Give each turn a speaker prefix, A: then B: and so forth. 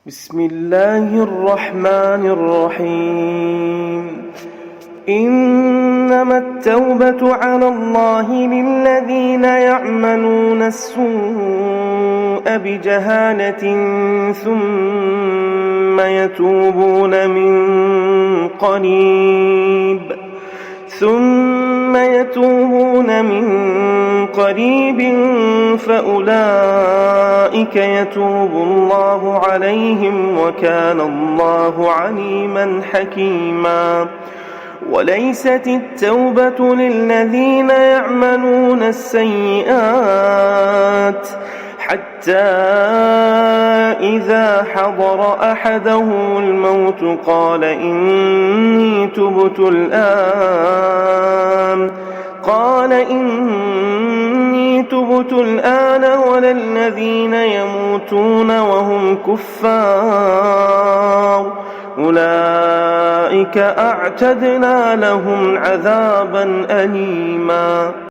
A: بسم الله الرحمن الرحيم. إنما التوبة على الله للذين يعملون السوء بجهالة ثم يتوبون من قريب فأولئك يتوب الله عليهم وكان الله عليما حكيما. وليست التوبة للذين يعملون السيئات حتى إذا حضر أحدهم الموت قال إني تبت الآن ولا الذين يموتون وهم كفار أولئك أعتدنا لهم عذابا أليما.